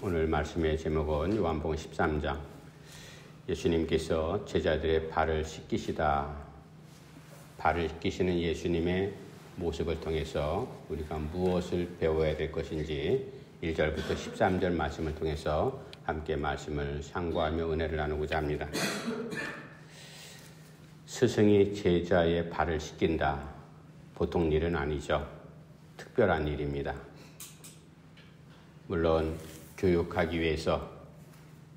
오늘 말씀의 제목은 요한복음 13장. 예수님께서 제자들의 발을 씻기시다. 발을 씻기시는 예수님의 모습을 통해서 우리가 무엇을 배워야 될 것인지 1절부터 13절 말씀을 통해서 함께 말씀을 상고하며 은혜를 나누고자 합니다. 스승이 제자의 발을 씻긴다. 보통 일은 아니죠. 특별한 일입니다. 물론 교육하기 위해서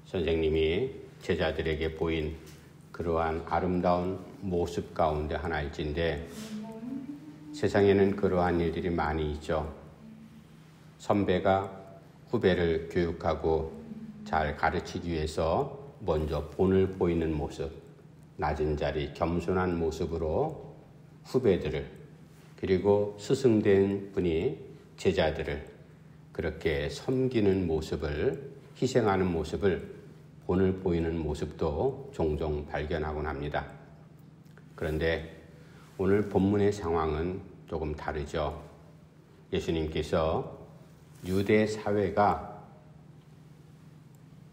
선생님이 제자들에게 보인 그러한 아름다운 모습 가운데 하나일진데 세상에는 그러한 일들이 많이 있죠. 선배가 후배를 교육하고 잘 가르치기 위해서 먼저 본을 보이는 모습, 낮은 자리, 겸손한 모습으로 후배들을, 그리고 스승된 분이 제자들을 그렇게 섬기는 모습을, 희생하는 모습을, 본을 보이는 모습도 종종 발견하곤 합니다. 그런데 오늘 본문의 상황은 조금 다르죠. 예수님께서 유대 사회가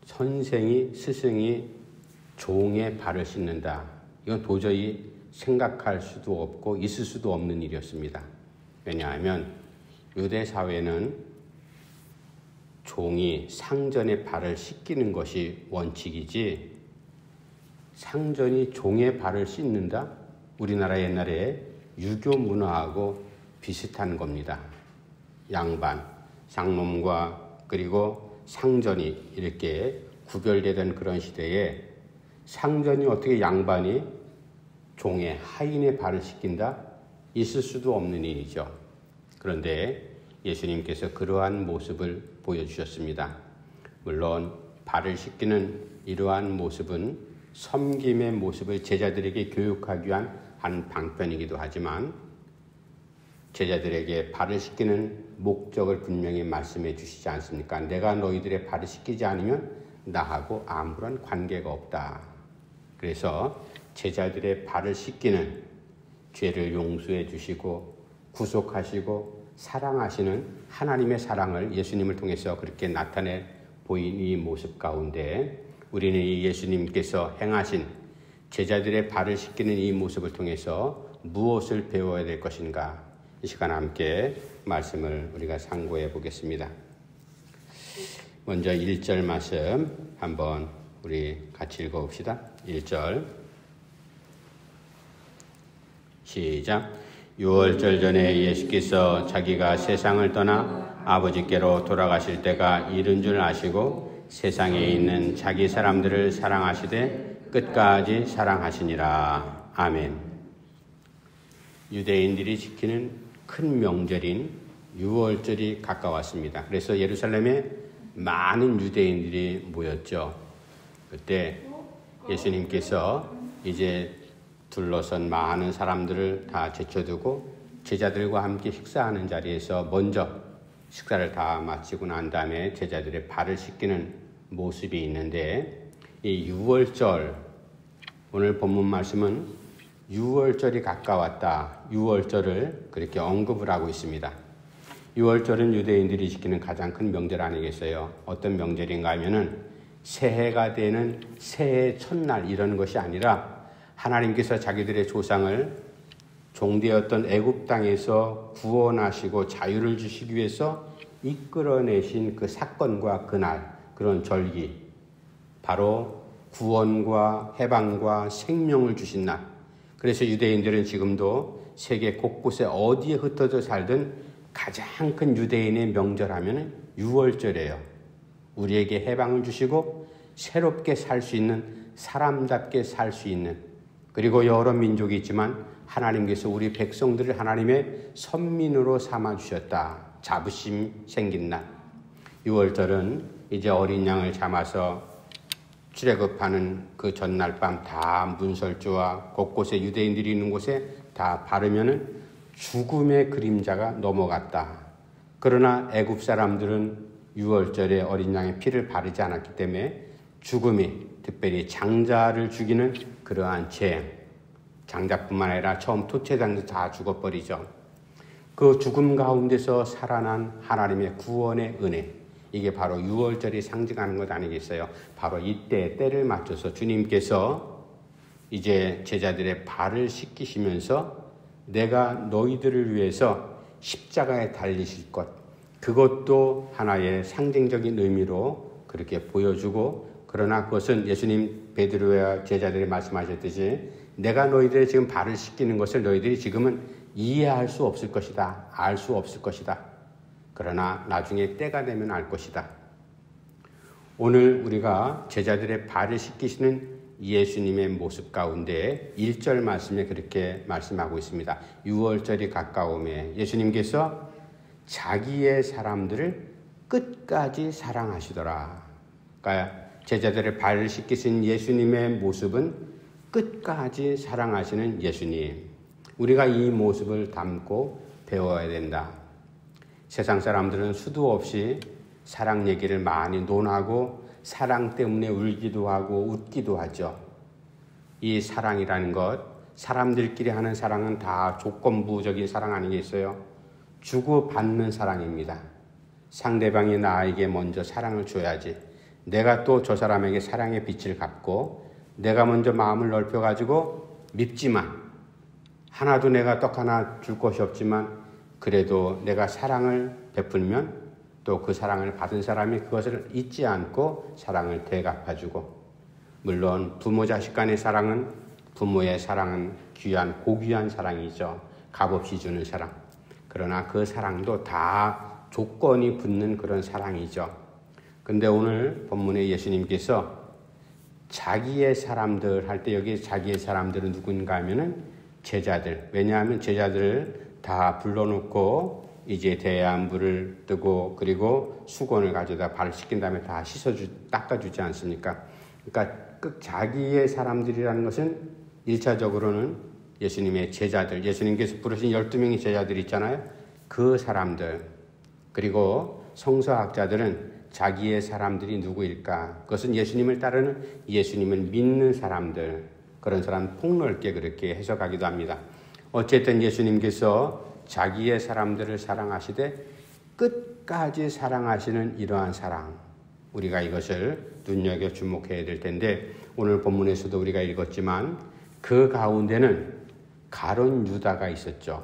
선생이, 스승이 종의 발을 씻는다. 이건 도저히 생각할 수도 없고 있을 수도 없는 일이었습니다. 왜냐하면 유대 사회는 종이 상전의 발을 씻기는 것이 원칙이지 상전이 종의 발을 씻는다? 우리나라 옛날에 유교 문화하고 비슷한 겁니다. 양반, 상놈과 그리고 상전이 이렇게 구별되던 그런 시대에 상전이 어떻게 양반이 종의 하인의 발을 씻긴다? 있을 수도 없는 일이죠. 그런데 예수님께서 그러한 모습을 보여주셨습니다. 물론 발을 씻기는 이러한 모습은 섬김의 모습을 제자들에게 교육하기 위한 한 방편이기도 하지만 제자들에게 발을 씻기는 목적을 분명히 말씀해 주시지 않습니까? 내가 너희들의 발을 씻기지 않으면 나하고 아무런 관계가 없다. 그래서 제자들의 발을 씻기는 죄를 용서해 주시고 구속하시고 사랑하시는 하나님의 사랑을 예수님을 통해서 그렇게 나타내 보인 이 모습 가운데 우리는 이 예수님께서 행하신 제자들의 발을 씻기는 이 모습을 통해서 무엇을 배워야 될 것인가? 이 시간 함께 말씀을 우리가 상고해 보겠습니다. 먼저 1절 말씀 한번 우리 같이 읽어봅시다. 1절 시작. 6월절 전에 예수께서 자기가 세상을 떠나 아버지께로 돌아가실 때가 이른 줄 아시고 세상에 있는 자기 사람들을 사랑하시되 끝까지 사랑하시니라. 아멘. 유대인들이 지키는 큰 명절인 6월절이 가까웠습니다. 그래서 예루살렘에 많은 유대인들이 모였죠. 그때 예수님께서 이제 둘러선 많은 사람들을 다 제쳐두고 제자들과 함께 식사하는 자리에서 먼저 식사를 다 마치고 난 다음에 제자들의 발을 씻기는 모습이 있는데 이 6월절, 오늘 본문 말씀은 6월절이 가까웠다. 6월절을 그렇게 언급을 하고 있습니다. 6월절은 유대인들이 지키는 가장 큰 명절 아니겠어요? 어떤 명절인가 하면은 새해가 되는 새해 첫날 이런 것이 아니라 하나님께서 자기들의 조상을 종되었던 애굽 땅에서 구원하시고 자유를 주시기 위해서 이끌어내신 그 사건과 그날, 그런 절기, 바로 구원과 해방과 생명을 주신 날. 그래서 유대인들은 지금도 세계 곳곳에 어디에 흩어져 살든 가장 큰 유대인의 명절하면 6월절이에요. 우리에게 해방을 주시고 새롭게 살 수 있는, 사람답게 살 수 있는, 그리고 여러 민족이 있지만 하나님께서 우리 백성들을 하나님의 선민으로 삼아주셨다. 자부심 생긴 날. 6월절은 이제 어린 양을 잡아서 출애굽하는 그 전날 밤 다 문설주와 곳곳에 유대인들이 있는 곳에 다 바르면은 죽음의 그림자가 넘어갔다. 그러나 애굽 사람들은 6월절에 어린 양의 피를 바르지 않았기 때문에 죽음이, 특별히 장자를 죽이는 그러한 죄, 장자뿐만 아니라 처음 토채장도 다 죽어버리죠. 그 죽음 가운데서 살아난 하나님의 구원의 은혜, 이게 바로 유월절이 상징하는 것 아니겠어요? 바로 이때 때를 맞춰서 주님께서 이제 제자들의 발을 씻기시면서 내가 너희들을 위해서 십자가에 달리실 것, 그것도 하나의 상징적인 의미로 그렇게 보여주고, 그러나 그것은 예수님 베드로와 제자들이 말씀하셨듯이 내가 너희들의 지금 발을 씻기는 것을 너희들이 지금은 이해할 수 없을 것이다. 알 수 없을 것이다. 그러나 나중에 때가 되면 알 것이다. 오늘 우리가 제자들의 발을 씻기시는 예수님의 모습 가운데 1절 말씀에 그렇게 말씀하고 있습니다. 유월절이 가까움에 예수님께서 자기의 사람들을 끝까지 사랑하시더라. 그러니까 제자들의 발을 씻기신 예수님의 모습은 끝까지 사랑하시는 예수님. 우리가 이 모습을 담고 배워야 된다. 세상 사람들은 수도 없이 사랑 얘기를 많이 논하고 사랑 때문에 울기도 하고 웃기도 하죠. 이 사랑이라는 것, 사람들끼리 하는 사랑은 다 조건부적인 사랑 아니겠어요? 주고받는 사랑입니다. 상대방이 나에게 먼저 사랑을 줘야지. 내가 또 저 사람에게 사랑의 빛을 갚고 내가 먼저 마음을 넓혀가지고 밉지만 하나도 내가 떡 하나 줄 것이 없지만 그래도 내가 사랑을 베풀면 또 그 사랑을 받은 사람이 그것을 잊지 않고 사랑을 되갚아주고, 물론 부모 자식 간의 사랑은, 부모의 사랑은 귀한 고귀한 사랑이죠. 값없이 주는 사랑. 그러나 그 사랑도 다 조건이 붙는 그런 사랑이죠. 근데 오늘 본문에 예수님께서 자기의 사람들 할 때 여기 자기의 사람들은 누군가 하면은 제자들. 왜냐하면 제자들을 다 불러놓고 이제 대야물을 뜨고 그리고 수건을 가져다 발을 씻긴 다음에 다 닦아주지 않습니까? 그러니까 자기의 사람들이라는 것은 1차적으로는 예수님의 제자들, 예수님께서 부르신 12명의 제자들 있잖아요. 그 사람들, 그리고 성서학자들은 자기의 사람들이 누구일까? 그것은 예수님을 따르는, 예수님을 믿는 사람들, 그런 사람 폭넓게 그렇게 해석하기도 합니다. 어쨌든 예수님께서 자기의 사람들을 사랑하시되 끝까지 사랑하시는 이러한 사랑, 우리가 이것을 눈여겨 주목해야 될 텐데, 오늘 본문에서도 우리가 읽었지만 그 가운데는 가룟 유다가 있었죠.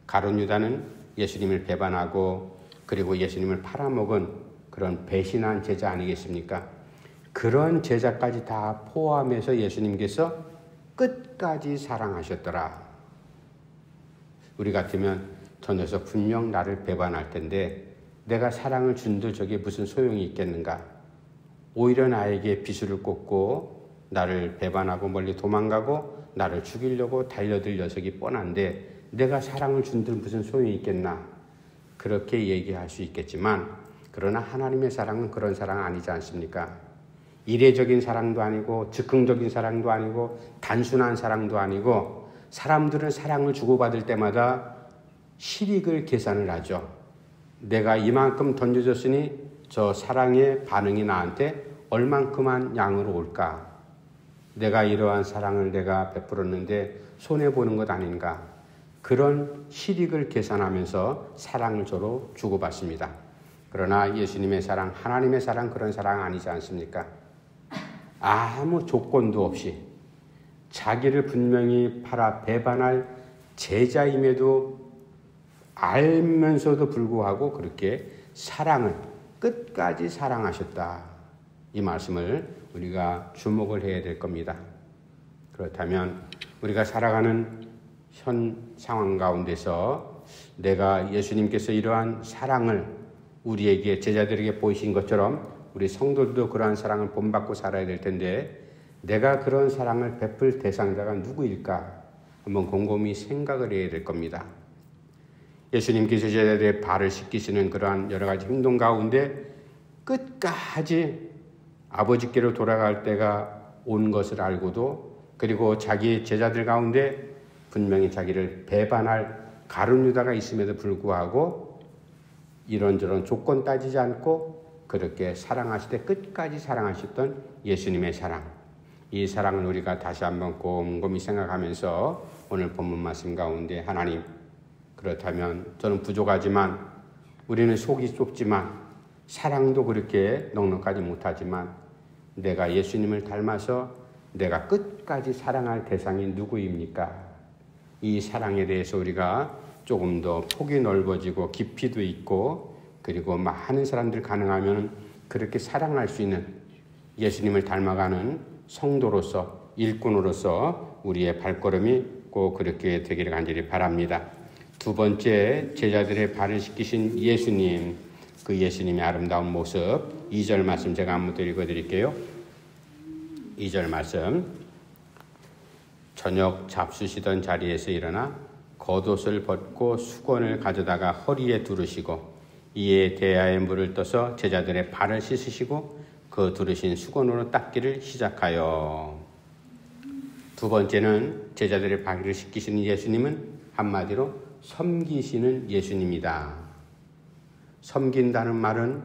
가룟 유다는 예수님을 배반하고 그리고 예수님을 팔아먹은 그런 배신한 제자 아니겠습니까? 그런 제자까지 다 포함해서 예수님께서 끝까지 사랑하셨더라. 우리 같으면 저 녀석 분명 나를 배반할 텐데 내가 사랑을 준들 저게 무슨 소용이 있겠는가? 오히려 나에게 비수를 꽂고 나를 배반하고 멀리 도망가고 나를 죽이려고 달려들 녀석이 뻔한데 내가 사랑을 준들 무슨 소용이 있겠나? 그렇게 얘기할 수 있겠지만, 그러나 하나님의 사랑은 그런 사랑 아니지 않습니까? 이례적인 사랑도 아니고 즉흥적인 사랑도 아니고 단순한 사랑도 아니고, 사람들은 사랑을 주고받을 때마다 실익을 계산을 하죠. 내가 이만큼 던져줬으니 저 사랑의 반응이 나한테 얼만큼만 양으로 올까? 내가 이러한 사랑을 내가 베풀었는데 손해보는 것 아닌가? 그런 실익을 계산하면서 사랑을 서로 주고받습니다. 그러나 예수님의 사랑, 하나님의 사랑, 그런 사랑 아니지 않습니까? 아무 조건도 없이 자기를 분명히 팔아 배반할 제자임에도 알면서도 불구하고 그렇게 사랑을 끝까지 사랑하셨다. 이 말씀을 우리가 주목을 해야 될 겁니다. 그렇다면 우리가 살아가는 현 상황 가운데서 내가 예수님께서 이러한 사랑을 우리에게, 제자들에게 보이신 것처럼 우리 성도들도 그러한 사랑을 본받고 살아야 될 텐데, 내가 그런 사랑을 베풀 대상자가 누구일까? 한번 곰곰이 생각을 해야 될 겁니다. 예수님께서 제자들의 발을 씻기시는 그러한 여러 가지 행동 가운데 끝까지 아버지께로 돌아갈 때가 온 것을 알고도, 그리고 자기 제자들 가운데 분명히 자기를 배반할 가룟 유다가 있음에도 불구하고 이런저런 조건 따지지 않고 그렇게 사랑하시되 끝까지 사랑하셨던 예수님의 사랑, 이 사랑을 우리가 다시 한번 곰곰이 생각하면서 오늘 본문 말씀 가운데, 하나님, 그렇다면 저는 부족하지만, 우리는 속이 좁지만 사랑도 그렇게 넉넉하지 못하지만 내가 예수님을 닮아서 내가 끝까지 사랑할 대상이 누구입니까? 이 사랑에 대해서 우리가 조금 더 폭이 넓어지고 깊이도 있고 그리고 많은 사람들 가능하면 그렇게 사랑할 수 있는 예수님을 닮아가는 성도로서 일꾼으로서 우리의 발걸음이 꼭 그렇게 되기를 간절히 바랍니다. 두 번째, 제자들의 발을 씻기신 예수님, 그 예수님의 아름다운 모습 2절 말씀 제가 한번 읽어드릴게요. 2절 말씀. 저녁 잡수시던 자리에서 일어나 겉옷을 벗고 수건을 가져다가 허리에 두르시고 이에 대야에 물을 떠서 제자들의 발을 씻으시고 그 두르신 수건으로 닦기를 시작하여. 두 번째는 제자들의 발을 씻기시는 예수님은 한마디로 섬기시는 예수님이다. 섬긴다는 말은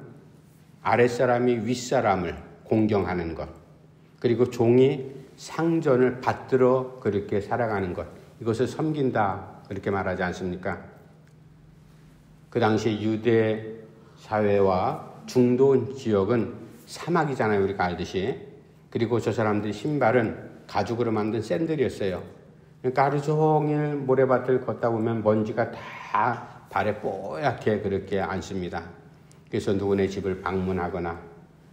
아랫사람이 윗사람을 공경하는 것, 그리고 종이 상전을 받들어 그렇게 살아가는 것, 이것을 섬긴다 그렇게 말하지 않습니까? 그 당시 유대 사회와 중동 지역은 사막이잖아요, 우리가 알듯이. 그리고 저 사람들의 신발은 가죽으로 만든 샌들이었어요. 그러니까 하루 종일 모래밭을 걷다 보면 먼지가 다 발에 뽀얗게 그렇게 앉습니다. 그래서 누구네 집을 방문하거나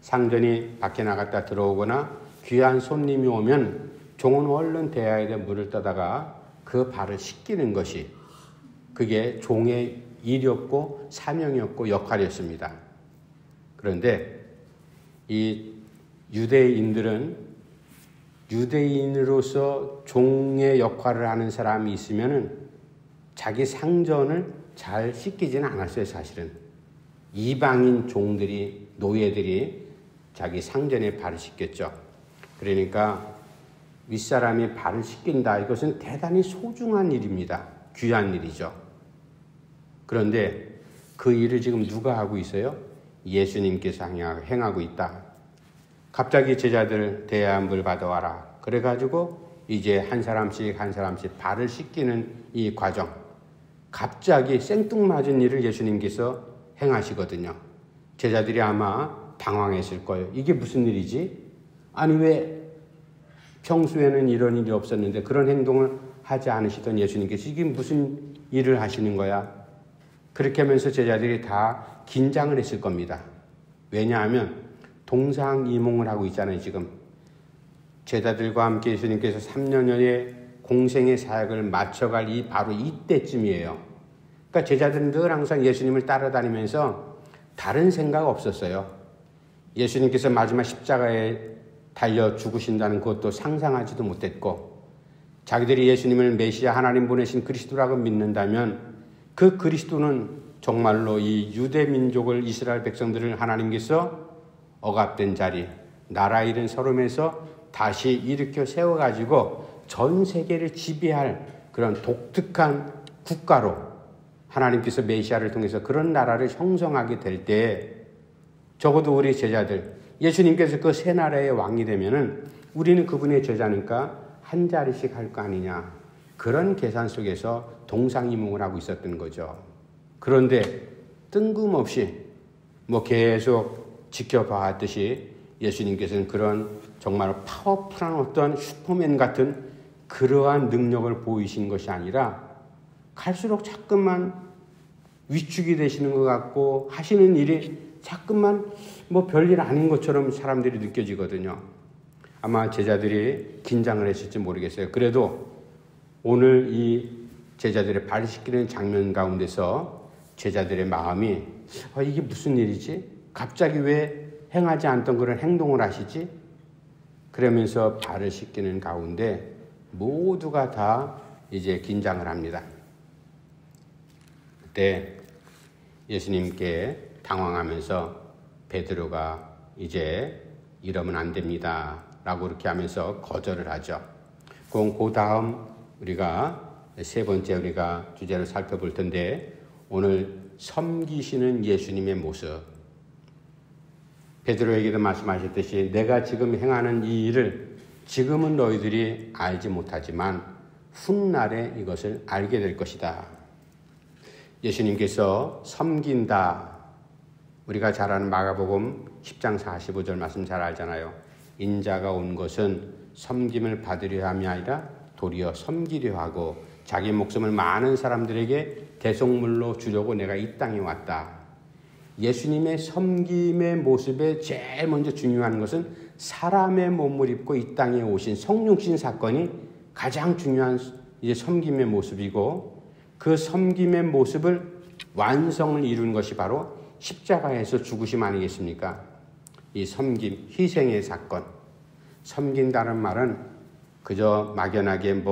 상전이 밖에 나갔다 들어오거나 귀한 손님이 오면 종은 얼른 대야에 물을 떠다가 그 발을 씻기는 것이 그게 종의 일이었고 사명이었고 역할이었습니다. 그런데 이 유대인들은 유대인으로서 종의 역할을 하는 사람이 있으면은 자기 상전을 잘 씻기지는 않았어요, 사실은. 이방인 종들이, 노예들이 자기 상전의 발을 씻겼죠. 그러니까 윗사람이 발을 씻긴다. 이것은 대단히 소중한 일입니다. 귀한 일이죠. 그런데 그 일을 지금 누가 하고 있어요? 예수님께서 행하고 있다. 갑자기 제자들 대야물 받아와라. 그래가지고 이제 한 사람씩 발을 씻기는 이 과정. 갑자기 생뚱맞은 일을 예수님께서 행하시거든요. 제자들이 아마 당황했을 거예요. 이게 무슨 일이지? 아니 왜 평소에는 이런 일이 없었는데 그런 행동을 하지 않으시던 예수님께서 이게 무슨 일을 하시는 거야? 그렇게 하면서 제자들이 다 긴장을 했을 겁니다. 왜냐하면 동상이몽을 하고 있잖아요, 지금. 제자들과 함께 예수님께서 3년여의 공생의 사역을 마쳐갈 바로 이때쯤이에요. 그러니까 제자들은 늘 항상 예수님을 따라다니면서 다른 생각 없었어요. 예수님께서 마지막 십자가에 달려 죽으신다는 것도 상상하지도 못했고, 자기들이 예수님을 메시아 하나님 보내신 그리스도라고 믿는다면 그 그리스도는 정말로 이 유대 민족을, 이스라엘 백성들을 하나님께서 억압된 자리, 나라 잃은 서름에서 다시 일으켜 세워가지고 전 세계를 지배할 그런 독특한 국가로 하나님께서 메시아를 통해서 그런 나라를 형성하게 될 때 적어도 우리 제자들, 예수님께서 그 새 나라의 왕이 되면은 우리는 그분의 제자니까 한 자리씩 할 거 아니냐. 그런 계산 속에서 동상이몽을 하고 있었던 거죠. 그런데 뜬금없이 계속 지켜봐왔듯이 예수님께서는 그런 정말 파워풀한 어떤 슈퍼맨 같은 그러한 능력을 보이신 것이 아니라 갈수록 자꾸만 위축이 되시는 것 같고 하시는 일이 자꾸만 별일 아닌 것처럼 사람들이 느껴지거든요. 아마 제자들이 긴장을 했을지 모르겠어요. 그래도 오늘 이 제자들의 발 씻기는 장면 가운데서 제자들의 마음이 이게 무슨 일이지? 갑자기 왜 행하지 않던 그런 행동을 하시지? 그러면서 발을 씻기는 가운데 모두가 다 이제 긴장을 합니다. 그때 예수님께 당황하면서 베드로가 이제 이러면 안 됩니다 라고 그렇게 하면서 거절을 하죠. 그 다음 우리가 세 번째 우리가 주제를 살펴볼 텐데, 오늘 섬기시는 예수님의 모습. 베드로에게도 말씀하셨듯이 내가 지금 행하는 이 일을 지금은 너희들이 알지 못하지만 훗날에 이것을 알게 될 것이다. 예수님께서 섬긴다, 우리가 잘 아는 마가복음 10장 45절 말씀 잘 알잖아요. 인자가 온 것은 섬김을 받으려 함이 아니라 도리어 섬기려 하고 자기 목숨을 많은 사람들에게 대속물로 주려고 내가 이 땅에 왔다. 예수님의 섬김의 모습에 제일 먼저 중요한 것은 사람의 몸을 입고 이 땅에 오신 성육신 사건이 가장 중요한 이제 섬김의 모습이고, 그 섬김의 모습을 완성을 이룬 것이 바로 십자가에서 죽으심 아니겠습니까? 이 섬김, 희생의 사건. 섬긴다는 말은 그저 막연하게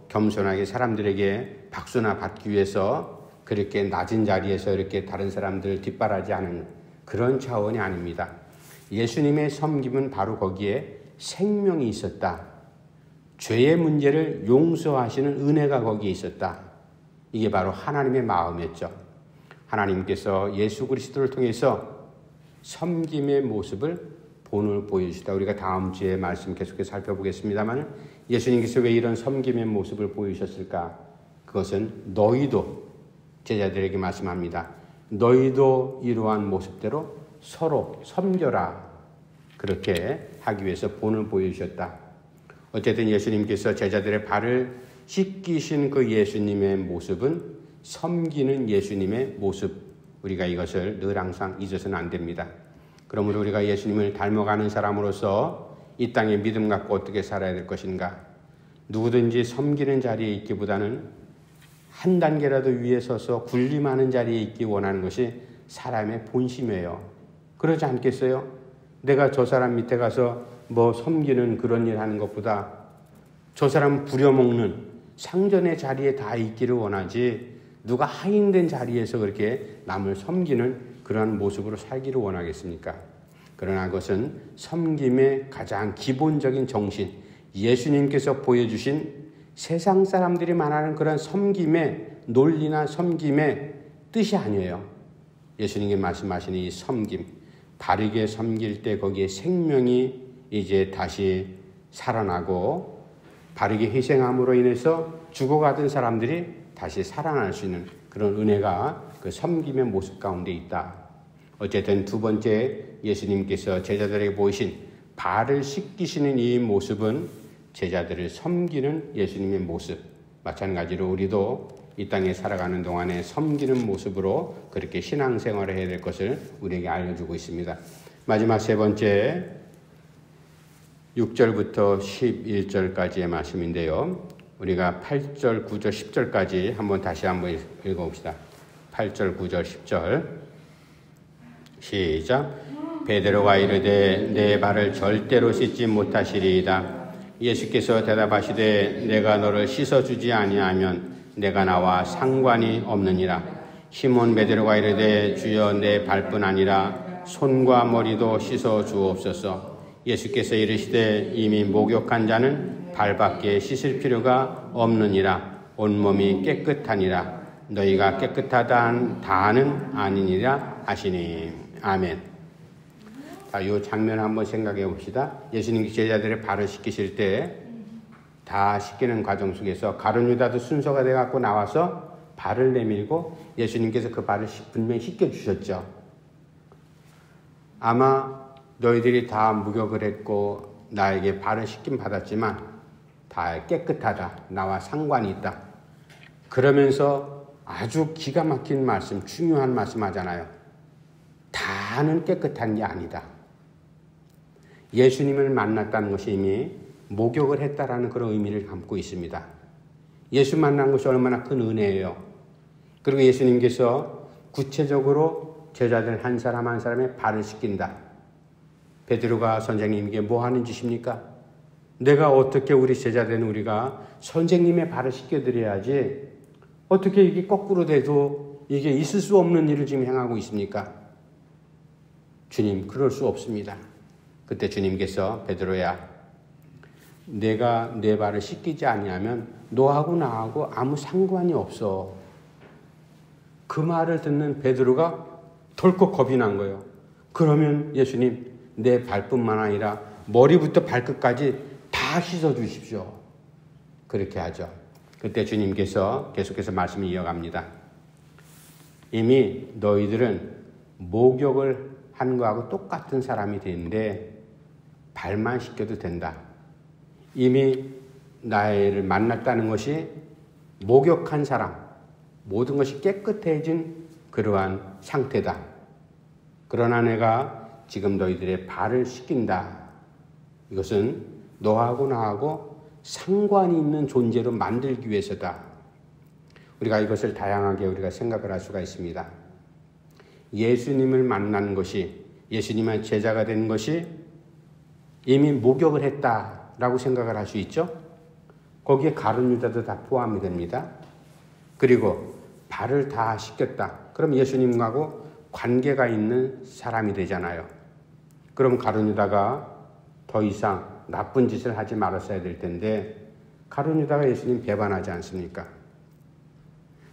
겸손하게 사람들에게 박수나 받기 위해서 그렇게 낮은 자리에서 이렇게 다른 사람들을 뒷바라지 하는 그런 차원이 아닙니다. 예수님의 섬김은 바로 거기에 생명이 있었다. 죄의 문제를 용서하시는 은혜가 거기에 있었다. 이게 바로 하나님의 마음이었죠. 하나님께서 예수 그리스도를 통해서 섬김의 모습을 본을 보여주시다. 우리가 다음 주에 말씀 계속해서 살펴보겠습니다만, 예수님께서 왜 이런 섬김의 모습을 보여주셨을까? 그것은 너희도, 제자들에게 말씀합니다. 너희도 이러한 모습대로 서로 섬겨라. 그렇게 하기 위해서 본을 보여주셨다. 어쨌든 예수님께서 제자들의 발을 씻기신 그 예수님의 모습은 섬기는 예수님의 모습. 우리가 이것을 늘 항상 잊어서는 안 됩니다. 그러므로 우리가 예수님을 닮아가는 사람으로서 이 땅에 믿음 갖고 어떻게 살아야 될 것인가? 누구든지 섬기는 자리에 있기보다는 한 단계라도 위에 서서 군림하는 자리에 있기 원하는 것이 사람의 본심이에요. 그러지 않겠어요? 내가 저 사람 밑에 가서 섬기는 그런 일 하는 것보다 저 사람 부려먹는 상전의 자리에 다 있기를 원하지, 누가 하인된 자리에서 그렇게 남을 섬기는 그런 모습으로 살기를 원하겠습니까? 그러나 그것은 섬김의 가장 기본적인 정신, 예수님께서 보여주신 세상 사람들이 말하는 그런 섬김의 논리나 섬김의 뜻이 아니에요. 예수님이 말씀하시는 이 섬김, 바르게 섬길 때 거기에 생명이 이제 다시 살아나고, 바르게 희생함으로 인해서 죽어가던 사람들이 다시 살아날 수 있는 그런 은혜가 그 섬김의 모습 가운데 있다. 어쨌든 두 번째 예수님께서 제자들에게 보이신 발을 씻기시는 이 모습은 제자들을 섬기는 예수님의 모습. 마찬가지로 우리도 이 땅에 살아가는 동안에 섬기는 모습으로 그렇게 신앙생활을 해야 될 것을 우리에게 알려주고 있습니다. 마지막 세 번째 6절부터 11절까지의 말씀인데요. 우리가 8절, 9절, 10절까지 다시 한번 읽어봅시다. 8절, 9절, 10절. 시작. 베드로가 이르되 내 발을 절대로 씻지 못하시리이다. 예수께서 대답하시되 내가 너를 씻어주지 아니하면 내가 나와 상관이 없느니라. 시몬 베드로가 이르되 주여 내 발뿐 아니라 손과 머리도 씻어 주옵소서. 예수께서 이르시되 이미 목욕한 자는 발밖에 씻을 필요가 없느니라. 온몸이 깨끗하니라. 너희가 깨끗하다 다는 아니니라 하시니. 아멘. 자, 이 장면 한번 생각해 봅시다. 예수님께서 제자들의 발을 씻기실 때 다 씻기는 과정 속에서 가룟 유다도 순서가 돼갖고 나와서 발을 내밀고 예수님께서 그 발을 분명히 씻겨주셨죠. 아마 너희들이 다 목욕을 했고 나에게 발을 씻김 받았지만 다 깨끗하다. 나와 상관이 있다. 그러면서 아주 기가 막힌 말씀, 중요한 말씀 하잖아요. 다는 깨끗한 게 아니다. 예수님을 만났다는 것이 이미 목욕을 했다라는 그런 의미를 담고 있습니다. 예수 만난 것이 얼마나 큰 은혜예요. 그리고 예수님께서 구체적으로 제자들 한 사람 한 사람의 발을 씻긴다. 베드로가 선생님에게 뭐 하는 짓입니까? 내가 어떻게 우리 제자된 우리가 선생님의 발을 씻겨드려야지 어떻게 이게 거꾸로 돼도 이게 있을 수 없는 일을 지금 행하고 있습니까? 주님, 그럴 수 없습니다. 그때 주님께서 베드로야, 내가 내 발을 씻기지 아니하면 너하고 나하고 아무 상관이 없어. 그 말을 듣는 베드로가 덜컥 겁이 난 거예요. 그러면 예수님, 내 발뿐만 아니라 머리부터 발끝까지 다 씻어주십시오. 그렇게 하죠. 그때 주님께서 계속해서 말씀을 이어갑니다. 이미 너희들은 목욕을 한 거하고 똑같은 사람이 되는데 발만 씻겨도 된다. 이미 나를 만났다는 것이 목욕한 사람, 모든 것이 깨끗해진 그러한 상태다. 그러나 내가 지금 너희들의 발을 씻긴다. 이것은 너하고 나하고 상관이 있는 존재로 만들기 위해서다. 우리가 이것을 다양하게 우리가 생각을 할 수가 있습니다. 예수님을 만난 것이, 예수님의 제자가 된 것이 이미 목욕을 했다라고 생각을 할 수 있죠. 거기에 가룟 유다도 다 포함이 됩니다. 그리고 발을 다 씻겼다. 그럼 예수님하고 관계가 있는 사람이 되잖아요. 그럼 가룟 유다가 더 이상 나쁜 짓을 하지 말았어야 될 텐데 가룟 유다가 예수님 배반하지 않습니까?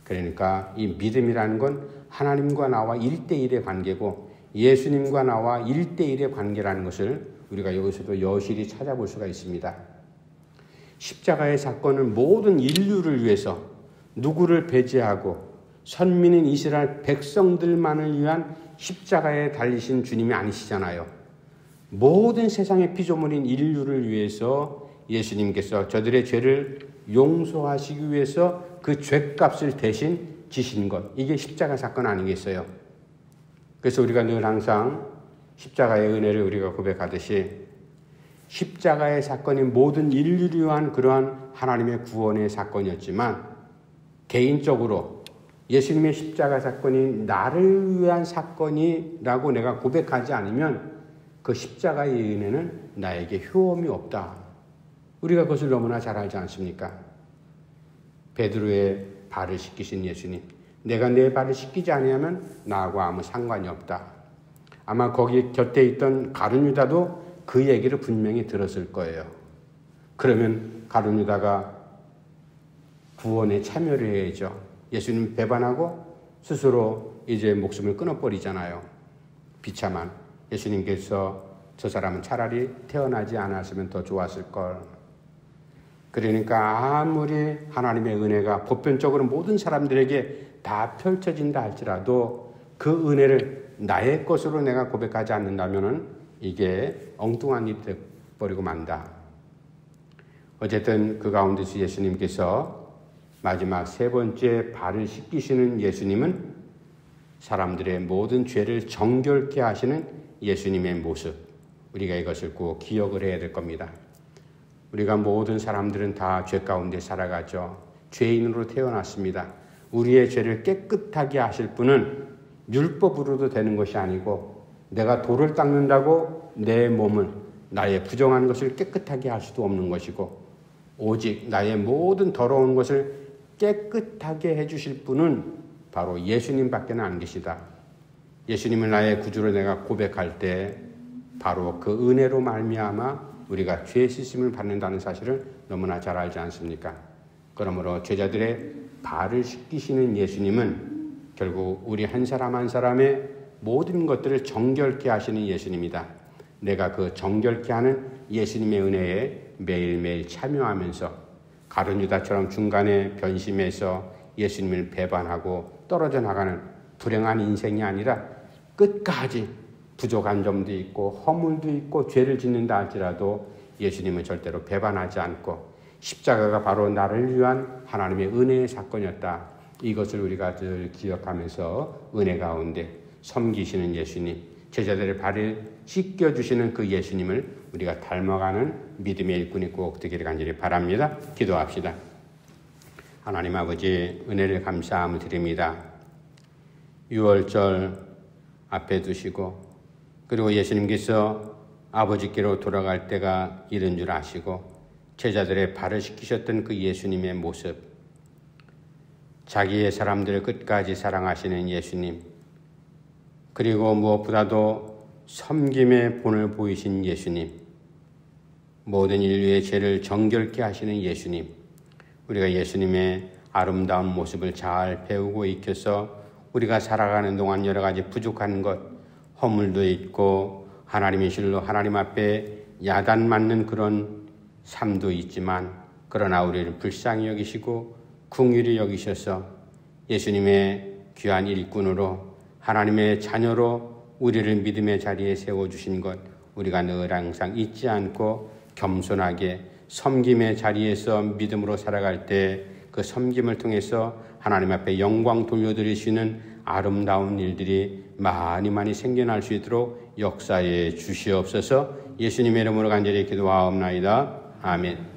그러니까 이 믿음이라는 건 하나님과 나와 1대1의 관계고 예수님과 나와 1대1의 관계라는 것을 우리가 여기서도 여실히 찾아볼 수가 있습니다. 십자가의 사건은 모든 인류를 위해서 누구를 배제하고 선민인 이스라엘 백성들만을 위한 십자가에 달리신 주님이 아니시잖아요. 모든 세상의 피조물인 인류를 위해서 예수님께서 저들의 죄를 용서하시기 위해서 그 죄값을 대신 지신 것, 이게 십자가 사건 아니겠어요? 그래서 우리가 늘 항상 십자가의 은혜를 우리가 고백하듯이 십자가의 사건이 모든 인류를 위한 그러한 하나님의 구원의 사건이었지만 개인적으로 예수님의 십자가 사건이 나를 위한 사건이라고 내가 고백하지 않으면 그 십자가의 은혜는 나에게 효험이 없다. 우리가 그것을 너무나 잘 알지 않습니까? 베드로의 발을 씻기신 예수님, 내가 내 발을 씻기지 아니하면 나하고 아무 상관이 없다. 아마 거기 곁에 있던 가룟 유다도 그 얘기를 분명히 들었을 거예요. 그러면 가룟 유다가 구원에 참여를 해야죠. 예수님 배반하고 스스로 이제 목숨을 끊어버리잖아요. 비참한 예수님께서 저 사람은 차라리 태어나지 않았으면 더 좋았을 걸. 그러니까 아무리 하나님의 은혜가 보편적으로 모든 사람들에게 다 펼쳐진다 할지라도 그 은혜를 나의 것으로 내가 고백하지 않는다면은 이게 엉뚱한 일이 되어버리고 만다. 어쨌든 그 가운데서 예수님께서 마지막 세 번째 발을 씻기시는 예수님은 사람들의 모든 죄를 정결케 하시는 예수님의 모습, 우리가 이것을 꼭 기억을 해야 될 겁니다. 우리가 모든 사람들은 다 죄 가운데 살아가죠. 죄인으로 태어났습니다. 우리의 죄를 깨끗하게 하실 분은 율법으로도 되는 것이 아니고 내가 돌을 닦는다고 내 몸을, 나의 부정한 것을 깨끗하게 할 수도 없는 것이고 오직 나의 모든 더러운 것을 깨끗하게 해주실 분은 바로 예수님밖에 안 계시다. 예수님을 나의 구주로 내가 고백할 때 바로 그 은혜로 말미암아 우리가 죄 씻음을 받는다는 사실을 너무나 잘 알지 않습니까? 그러므로 제자들의 발을 씻기시는 예수님은 결국 우리 한 사람 한 사람의 모든 것들을 정결케 하시는 예수님이다. 내가 그 정결케 하는 예수님의 은혜에 매일매일 참여하면서 가룟 유다처럼 중간에 변심해서 예수님을 배반하고 떨어져 나가는 불행한 인생이 아니라 끝까지 부족한 점도 있고 허물도 있고 죄를 짓는다 할지라도 예수님은 절대로 배반하지 않고 십자가가 바로 나를 위한 하나님의 은혜의 사건이었다. 이것을 우리가 늘 기억하면서 은혜 가운데 섬기시는 예수님, 제자들의 발을 씻겨주시는 그 예수님을 우리가 닮아가는 믿음의 일꾼이 꼭 되기를 간절히 바랍니다. 기도합시다. 하나님 아버지, 은혜를 감사함을 드립니다. 6월절 앞에 두시고 그리고 예수님께서 아버지께로 돌아갈 때가 이른 줄 아시고 제자들의 발을 씻기셨던 그 예수님의 모습, 자기의 사람들을 끝까지 사랑하시는 예수님, 그리고 무엇보다도 섬김의 본을 보이신 예수님, 모든 인류의 죄를 정결케 하시는 예수님, 우리가 예수님의 아름다운 모습을 잘 배우고 익혀서 우리가 살아가는 동안 여러 가지 부족한 것, 허물도 있고 하나님의 실로 하나님 앞에 야단 맞는 그런 삶도 있지만 그러나 우리를 불쌍히 여기시고 긍휼히 여기셔서 예수님의 귀한 일꾼으로 하나님의 자녀로 우리를 믿음의 자리에 세워주신 것, 우리가 늘 항상 잊지 않고 겸손하게 섬김의 자리에서 믿음으로 살아갈 때 그 섬김을 통해서 하나님 앞에 영광 돌려드릴 수 있는 아름다운 일들이 많이 생겨날 수 있도록 역사해 주시옵소서. 예수님의 이름으로 간절히 기도하옵나이다. 아멘.